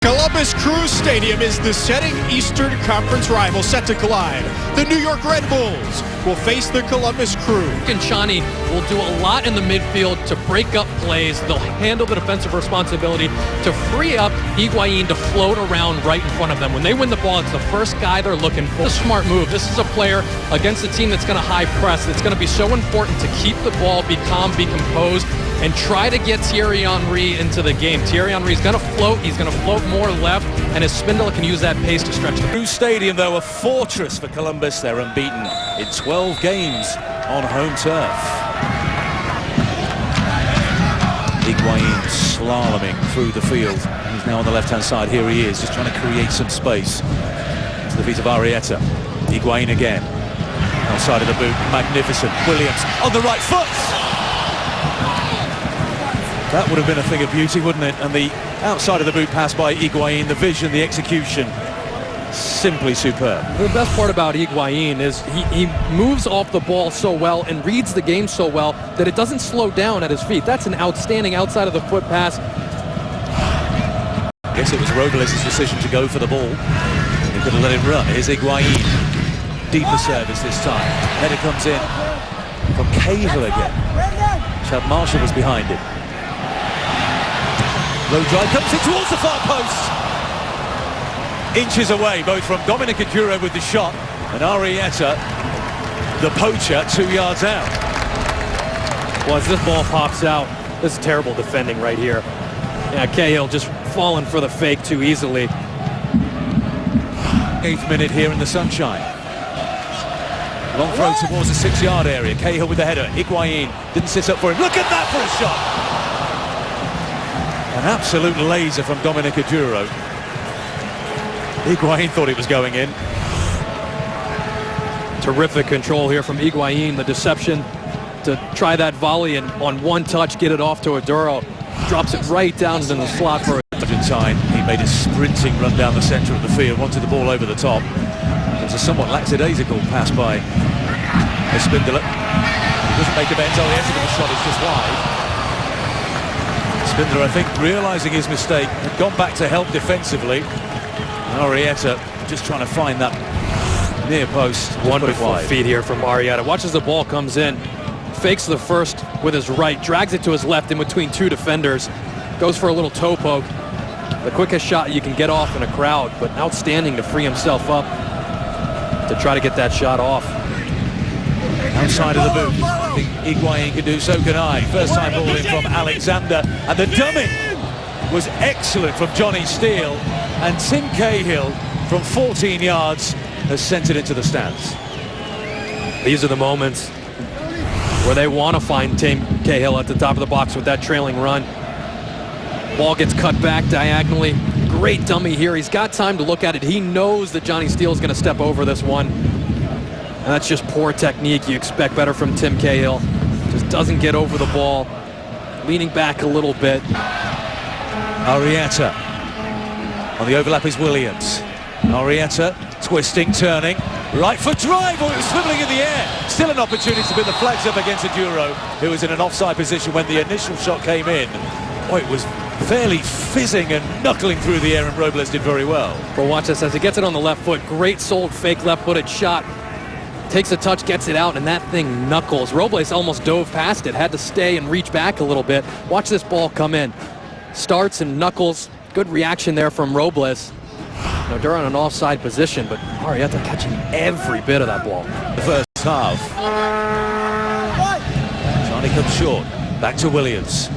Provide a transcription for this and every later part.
Columbus Crew Stadium is the setting Eastern Conference rival set to collide. The New York Red Bulls will face the Columbus Crew. Conchani will do a lot in the midfield to break up plays. They'll handle the defensive responsibility to free up Higuain to float around right in front of them. When they win the ball, it's the first guy they're looking for. It's a smart move. This is a player against a team that's going to high press. It's going to be so important to keep the ball, be calm, be composed, and try to get Thierry Henry into the game. Thierry Henry's going to float. He's going to float more left, and his spindle can use that pace to stretch the Crew Stadium, though, a fortress for Columbus. They're unbeaten in 12 games on home turf. Higuain slaloming through the field. He's now on the left-hand side. Here he is, just trying to create some space to the feet of Arrieta. Higuain again. Outside of the boot, magnificent. Williams on the right foot. That would have been a thing of beauty, wouldn't it? And the outside of the boot pass by Higuain, the vision, the execution, simply superb. The best part about Higuain is he moves off the ball so well and reads the game so well that it doesn't slow down at his feet. That's an outstanding outside of the foot pass. I guess it was Robles' decision to go for the ball. He could have let him run. Here's Higuain. Deeper service this time. Header comes in from Cahill again. Chad Marshall was behind him. Low drive comes in towards the far post. Inches away, both from Dominic Aduro with the shot and Arrieta, the poacher, 2 yards out. Well, as this ball pops out, this is terrible defending right here. Yeah, Cahill just falling for the fake too easily. 8th minute here in the sunshine. Long throw towards the 6-yard area. Cahill with the header. Higuain didn't sit up for him. Look at that for a shot. An absolute laser from Dominic Aduro. Higuain thought it was going in. Terrific control here from Higuain. The deception to try that volley and on one touch get it off to Aduro. Drops it right down into the slot for Argentine. He made a sprinting run down the centre of the field, wanted the ball over the top. It was a somewhat lackadaisical pass by Spindler. He doesn't make amends. Oh, the end of the shot is just wide. Spindler, I think, realising his mistake, had gone back to help defensively. Arrieta just trying to find that near post. Wonderful feed here from Arrieta. Watch as the ball comes in. Fakes the first with his right, drags it to his left in between two defenders. Goes for a little toe poke. The quickest shot you can get off in a crowd, but outstanding to free himself up to try to get that shot off. Outside of the boot. I think Higuain can do, so can I. First time ball in from Alexander, and the dummy was excellent from Johnny Steele, and Tim Cahill from 14 yards has sent it into the stands. These are the moments where they want to find Tim Cahill at the top of the box with that trailing run. Ball gets cut back diagonally. Great dummy here. He's got time to look at it. He knows that Johnny Steele is going to step over this one. And that's just poor technique. You expect better from Tim Cahill. Just doesn't get over the ball. Leaning back a little bit. Arrieta. On the overlap is Williams. Arrieta twisting, turning. Right foot drive. Oh, it was swiveling in the air. Still an opportunity to put the flags up against Aduro, who was in an offside position when the initial shot came in. Oh, it was fairly fizzing and knuckling through the air, and Robles did very well. But watch this as he gets it on the left foot. Great sold fake left-footed shot. Takes a touch, gets it out, and that thing knuckles. Robles almost dove past it, had to stay and reach back a little bit. Watch this ball come in. Starts and knuckles. Good reaction there from Robles. Now, they're in an offside position, but Arrieta catching every bit of that ball. The first half. Johnny comes short. Back to Williams.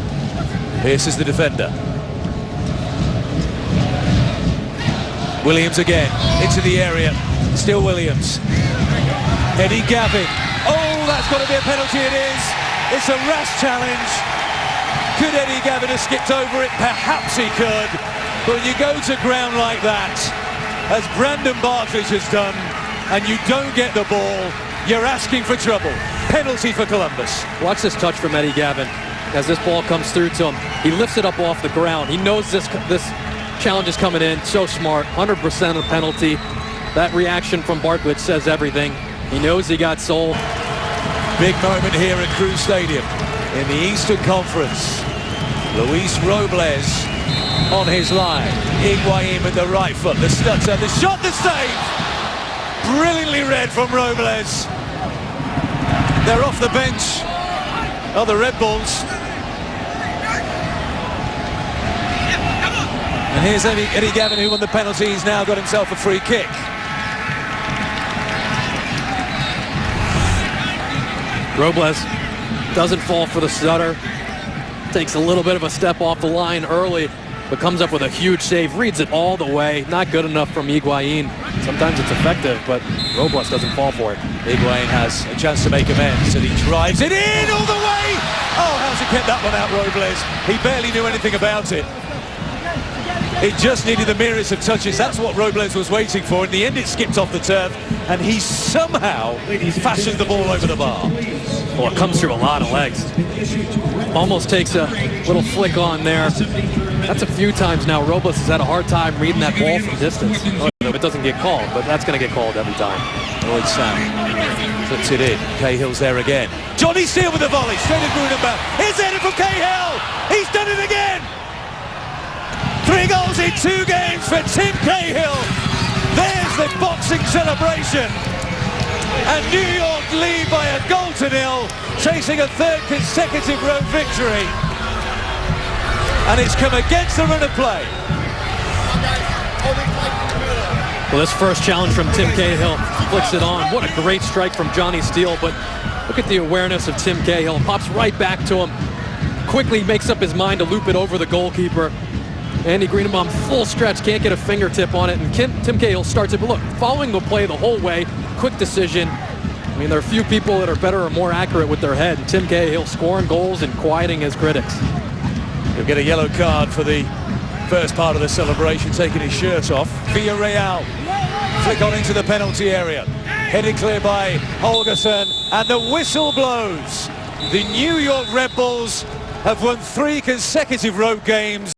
Pierce is the defender. Williams again. Into the area. Still Williams. Eddie Gavin. Oh, that's got to be a penalty. It is. It's a rash challenge. Could Eddie Gavin have skipped over it? Perhaps he could. But when you go to ground like that, as Brandon Bartridge has done, and you don't get the ball, you're asking for trouble. Penalty for Columbus. Watch this touch from Eddie Gavin. As this ball comes through to him, he lifts it up off the ground. He knows this challenge is coming in. So smart. 100% of penalty. That reaction from Bartridge says everything. He knows he got sold. Big moment here at Crew Stadium in the Eastern Conference. Luis Robles on his line. Higuain with the right foot, the stutter, the shot, the save! Brilliantly read from Robles. They're off the bench. Oh, the Red Bulls. And here's Eddie Gavin, who won the penalty. He's now got himself a free kick. Robles doesn't fall for the stutter. Takes a little bit of a step off the line early, but comes up with a huge save. Reads it all the way. Not good enough from Higuain. Sometimes it's effective, but Robles doesn't fall for it. Higuain has a chance to make amends, and he drives it in all the way! Oh, how's he kept that one out, Robles? He barely knew anything about it. It just needed the merest of touches. That's what Robles was waiting for. In the end, it skipped off the turf, and he somehow fashioned the ball over the bar. Well, it comes through a lot of legs. Almost takes a little flick on there. That's a few times now. Robles has had a hard time reading that ball from distance. It doesn't get called, but that's going to get called every time. Lloyd Sam puts it in. Cahill's there again. Johnny Steele with the volley. Straight at Grunenberg. Here's it from Cahill. He's done it again. 3 goals in 2 games for Tim Cahill. There's the boxing celebration. And New York lead by a goal to 0, chasing a 3rd consecutive road victory. And it's come against the run of play. Well, this first challenge from Tim Cahill flicks it on. What a great strike from Johnny Steele, but look at the awareness of Tim Cahill. Pops right back to him. Quickly makes up his mind to loop it over the goalkeeper. Andy Greenbaum, full stretch, can't get a fingertip on it, and Tim Cahill starts it. But look, following the play the whole way, quick decision. I mean, there are few people that are better or more accurate with their head. Tim Cahill scoring goals and quieting his critics. He'll get a yellow card for the first part of the celebration, taking his shirt off. Villarreal flick on into the penalty area. Headed clear by Holgersen, and the whistle blows. The New York Red Bulls have won 3 consecutive road games.